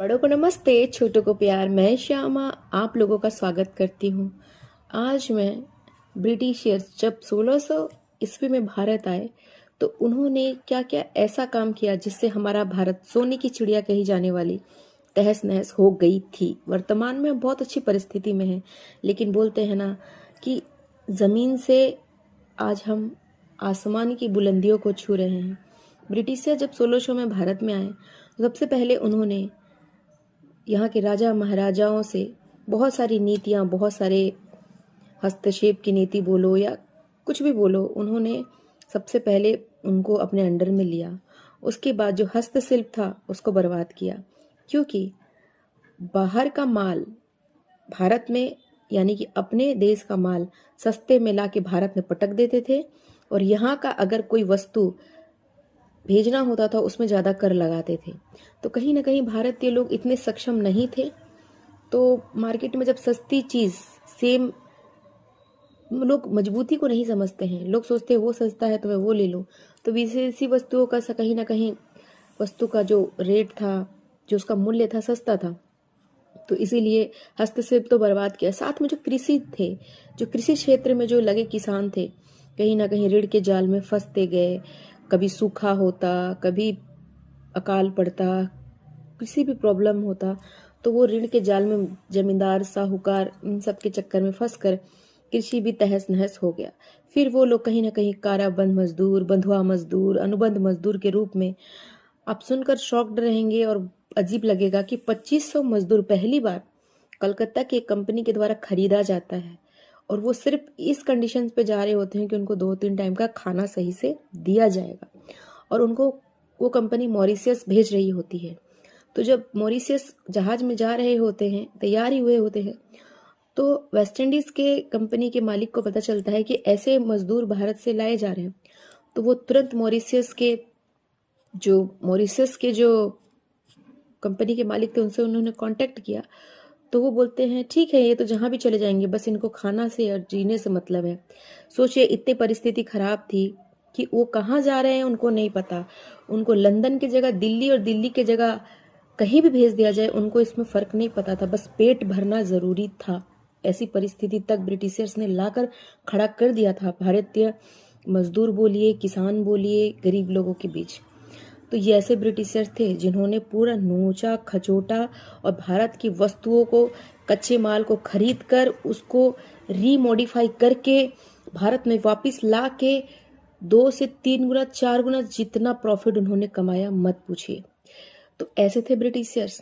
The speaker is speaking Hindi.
बड़ों को नमस्ते, छोटों को प्यार। मैं श्यामा आप लोगों का स्वागत करती हूँ। आज मैं ब्रिटिशियर्स जब 1600 ईस्वी में भारत आए तो उन्होंने क्या क्या ऐसा काम किया जिससे हमारा भारत सोने की चिड़िया कही जाने वाली तहस नहस हो गई थी। वर्तमान में बहुत अच्छी परिस्थिति में है, लेकिन बोलते हैं ना कि ज़मीन से आज हम आसमान की बुलंदियों को छू रहे हैं। ब्रिटिशियर जब 1600 में भारत में आए तो सबसे पहले उन्होंने यहाँ के राजा महाराजाओं से बहुत सारी नीतियाँ, बहुत सारे हस्तक्षेप की नीति बोलो या कुछ भी बोलो, उन्होंने सबसे पहले उनको अपने अंडर में लिया। उसके बाद जो हस्तशिल्प था उसको बर्बाद किया, क्योंकि बाहर का माल भारत में यानी कि अपने देश का माल सस्ते में ला के भारत में पटक देते थे, और यहाँ का अगर कोई वस्तु भेजना होता था उसमें ज़्यादा कर लगाते थे। तो कहीं ना कहीं भारतीय लोग इतने सक्षम नहीं थे, तो मार्केट में जब सस्ती चीज़ सेम, लोग मजबूती को नहीं समझते हैं, लोग सोचते हैं वो सस्ता है तो मैं वो ले लूँ। तो विदेशी वस्तुओं का कहीं ना कहीं वस्तु का जो रेट था, जो उसका मूल्य था, सस्ता था, तो इसीलिए हस्तशिल्प तो बर्बाद किया। साथ में जो कृषि थे, जो कृषि क्षेत्र में जो लगे किसान थे, कहीं ना कहीं ऋण के जाल में फंसते गए। कभी सूखा होता, कभी अकाल पड़ता, किसी भी प्रॉब्लम होता, तो वो ऋण के जाल में जमींदार, साहूकार, इन सब के चक्कर में फंसकर कृषि भी तहस नहस हो गया। फिर वो लोग कहीं ना कहीं काराबंद मजदूर, बंधुआ मजदूर, अनुबंध मजदूर के रूप में, आप सुनकर शॉक्ड रहेंगे और अजीब लगेगा कि 2500 मजदूर पहली बार कलकत्ता की एक कंपनी के द्वारा खरीदा जाता है, और वो सिर्फ इस कंडीशन पे जा रहे होते हैं कि उनको 2-3 टाइम का खाना सही से दिया जाएगा, और उनको वो कंपनी मॉरिशियस भेज रही होती है। तो जब मॉरिशियस जहाज में जा रहे होते हैं, तैयार ही हुए होते हैं, तो वेस्ट इंडीज के कंपनी के मालिक को पता चलता है कि ऐसे मजदूर भारत से लाए जा रहे हैं। तो वो तुरंत मॉरिशियस के जो कंपनी के मालिक थे उनसे उन्होंने कांटेक्ट किया। तो वो बोलते हैं ठीक है, ये तो जहाँ भी चले जाएंगे, बस इनको खाना से और जीने से मतलब है। सोचिए, इतनी परिस्थिति खराब थी कि वो कहाँ जा रहे हैं उनको नहीं पता। उनको लंदन की जगह दिल्ली और दिल्ली की जगह कहीं भी भेज दिया जाए, उनको इसमें फर्क नहीं पता था, बस पेट भरना जरूरी था। ऐसी परिस्थिति तक ब्रिटिशर्स ने लाकर खड़ा कर दिया था भारतीय मजदूर बोलिए, किसान बोलिए, गरीब लोगों के बीच। तो ये ऐसे ब्रिटिशर्स थे जिन्होंने पूरा नोचा खचोटा और भारत की वस्तुओं को, कच्चे माल को खरीद कर उसको रीमॉडिफाई करके भारत में वापस ला के 2 से 3 गुना 4 गुना जितना प्रॉफिट उन्होंने कमाया, मत पूछिए। तो ऐसे थे ब्रिटिशर्स।